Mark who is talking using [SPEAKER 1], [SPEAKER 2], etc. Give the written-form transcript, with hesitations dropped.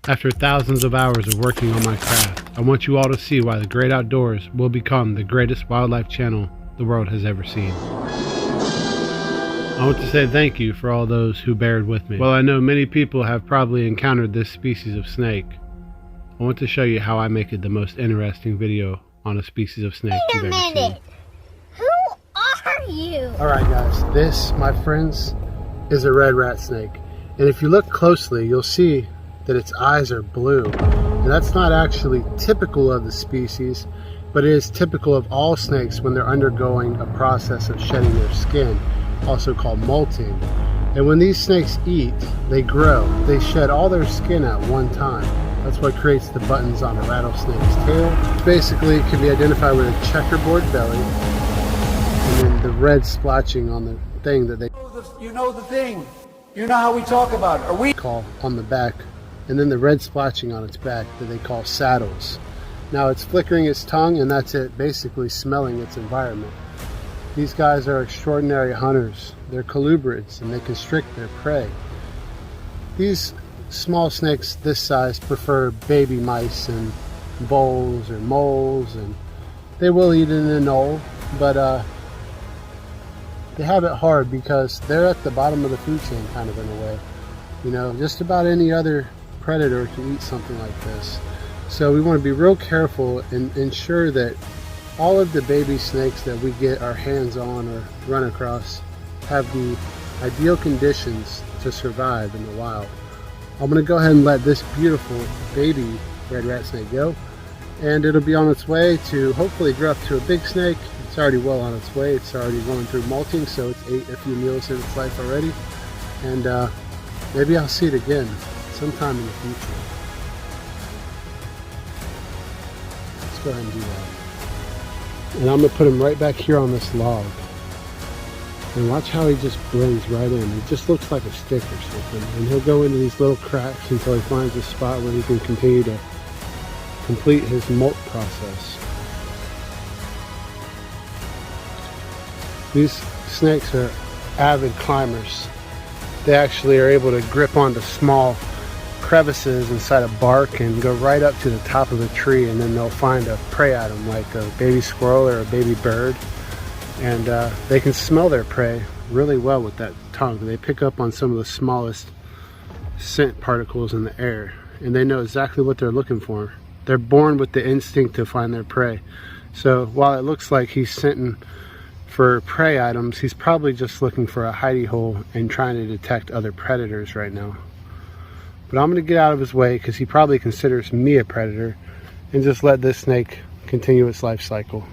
[SPEAKER 1] After thousands of hours of working on my craft, I want you all to see why the great outdoors will become the greatest wildlife channel the world has ever seen. I want to say thank you for all those who bared with me. While I know many people have probably encountered this species of snake, I want to show you how I make it the most interesting video on a species of snake you've ever seen.
[SPEAKER 2] Wait a minute! Who are you?
[SPEAKER 1] Alright guys, this, my friends, is a red rat snake. And if you look closely, you'll see that its eyes are blue. And that's not actually typical of the species, but it is typical of all snakes when they're undergoing a process of shedding their skin, also called molting. And when these snakes eat, they grow. They shed all their skin at one time. That's what creates the buttons on a rattlesnake's tail. Basically, it can be identified with a checkerboard belly, and then the red splotching on the thing that they
[SPEAKER 3] You know the thing. You know how we talk about it. Are we
[SPEAKER 1] call on the back, and then the red splotching on its back that they call saddles. Now it's flickering its tongue, and that's it basically smelling its environment. These guys are extraordinary hunters. They're collubreds, and they constrict their prey. These small snakes this size prefer baby mice and voles or moles, and they will eat in a knoll, but they have it hard because they're at the bottom of the food chain, kind of, in a way. You know, just about any other predator can eat something like this. So we want to be real careful and ensure that all of the baby snakes that we get our hands on or run across have the ideal conditions to survive in the wild. I'm going to go ahead and let this beautiful baby red rat snake go, and it'll be on its way to hopefully grow up to a big snake. It's already well on its way. It's already going through molting, so it's ate a few meals in its life already, and maybe I'll see it again sometime in the future. Let's go ahead and do that. And I'm going to put him right back here on this log. And watch how he just blends right in. It just looks like a stick or something. And he'll go into these little cracks until he finds a spot where he can continue to complete his molt process. These snakes are avid climbers. They actually are able to grip onto small crevices inside of bark and go right up to the top of a tree, and then they'll find a prey item like a baby squirrel or a baby bird, and they can smell their prey really well with that tongue. They pick up on some of the smallest scent particles in the air, and they know exactly what they're looking for. They're born with the instinct to find their prey. So while it looks like he's scenting for prey items, he's probably just looking for a hidey hole and trying to detect other predators right now. But I'm going to get out of his way because he probably considers me a predator, and just let this snake continue its life cycle.